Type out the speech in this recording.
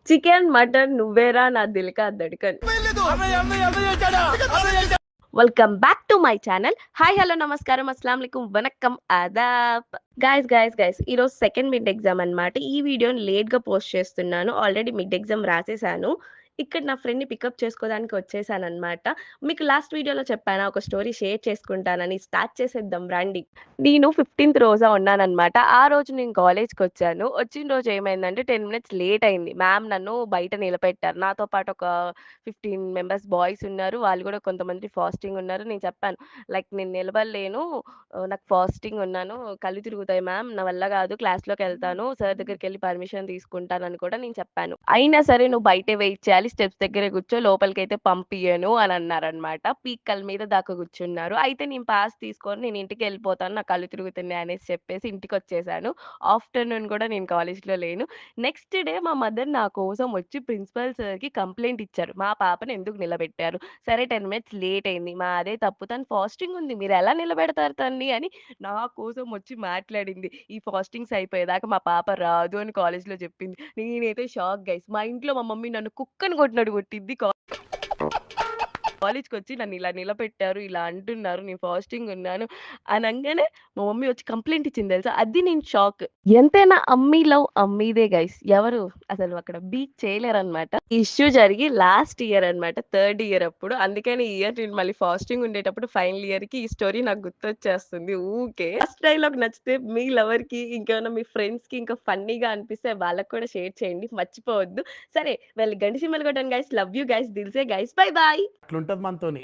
Chicken, mutton నువ్వేరా నా దిల్‌కా ధడ్కన్. Welcome back to my channel. Hi, hello, నమస్కారం, అస్సలాము అలైకుం, వనక్కం, ఆదాబ్. గైస్ ఈరోజు సెకండ్ మిడ్ ఎగ్జామ్ అన్నమాట. ఈ వీడియోని లేట్‌గా పోస్ట్ చేస్తున్నాను. ఆల్రెడీ మిడ్ ఎగ్జామ్ రాసేసాను. ఇక్కడ నా ఫ్రెండ్‌ని పికప్ చేసుకోవడానికి వచ్చేసానన్నమాట. మీకు లాస్ట్ వీడియోలో చెప్పానా ఒక స్టోరీ షేర్ చేసుకుంటానని. స్టార్ట్ చేసేద్దాం రండి. నేను 15థ్ రోజా ఉన్నానన్నమాట. ఆ రోజు నేను కాలేజ్‌కొచ్చాను. వచ్చిన రోజు ఏమైందంటే 10 మినిట్స్ లేట్ అయింది. మ్యామ్ నన్ను బయట నిలబెట్టారు. నాతో పాటు ఒక 15 మెంబర్స్ బాయ్స్ ఉన్నారు. వాళ్ళు కూడా కొంతమంది ఫాస్టింగ్ ఉన్నారు. నేను చెప్పాను లైక్ నేను నిలబడలేను. నాకు ఫాస్టింగ్ ఉన్నాను. కళ్ళు తిరుగుతాయి మ్యామ్. నా వల్ల కాదు. క్లాస్‌లోకెళ్తాను. సార్ దగ్గరికెళ్ళి పర్మిషన్ తీసుకుంటానని కూడా నేను చెప్పాను. అయినా సరే నువ్వు బయటే వెయిట్ చేయాలి. స్టెప్స్ దగ్గరే కూర్చో. లోపలికైతే పంపియను అని అన్నారన్నమాట. పీకల మీద దాకా కూర్చున్నారు. అయితే నేను పాస్ తీసుకొని నేను ఇంటికెళ్ళిపోతాను. నాకు కళ్ళు తిరుగుతున్నాయి అనేసి చెప్పేసి ఇంటికొచ్చేసాను. ఆఫ్టర్‌నూన్ కూడా నేను కాలేజ్‌లో లేను. నెక్స్ట్ డే మా మదర్ నా కోసం వచ్చి ప్రిన్సిపల్ సార్‌కి కంప్లెయింట్ ఇచ్చారు. మా పాపని ఎందుకు నిలబెట్టారు? సరే 10 మినిట్స్ లేట్ అయింది. మాదే తప్పు. తను ఫాస్టింగ్ ఉంది. మీరెలా నిలబెడతారు తనని అని నా కోసం వచ్చి మాట్లాడింది. ఈ ఫాస్టింగ్స్ అయిపోయేదాకా మా పాప రాదు అని కాలేజ్‌లో చెప్పింది. నేనైతే షాక్ గైస్. మా ఇంట్లో మా మమ్మీ నన్ను కుక్కని కొట్టినట్టు కొట్టిద్ది. కాలేజ్‌కొచ్చి నన్ను ఇలా నిలబెట్టారు. ఇలా అంటున్నారు. నేను ఫాస్టింగ్ ఉన్నాను అనంగానే మా మమ్మీ వచ్చి కంప్లెయింట్ ఇచ్చింది తెలుసా? అది నేను షాక్. ఎంతైనా అమ్మీ లవ్ అమ్మీదే గైస్. ఎవరు అసలు అక్కడ బీట్ చేయలేరన్నమాట. ఈ ఇష్యూ జరిగి లాస్ట్ ఇయర్ అన్నమాట. థర్డ్ ఇయర్ అప్పుడు. అందుకని ఈ ఇయర్ నేను మళ్ళీ ఫాస్టింగ్ ఉండేటప్పుడు ఫైనల్ ఇయర్‌కి ఈ స్టోరీ నాకు గుర్తొచ్చేస్తుంది ఊకే. ఫస్ట్ డైలాగ్ నచ్చితే మీ లవర్‌కి ఇంకేమైనా మీ ఫ్రెండ్స్‌కి ఇంకా ఫన్నీగా అనిపిస్తే వాళ్ళకి కూడా షేర్ చేయండి. మర్చిపోవద్దు. సరే వెళ్ళి గండి సినిమాలు కొట్టండి గైస్. Love you guys. దిల్సే గైస్. Bye bye. అట్లుంటది మనతోని.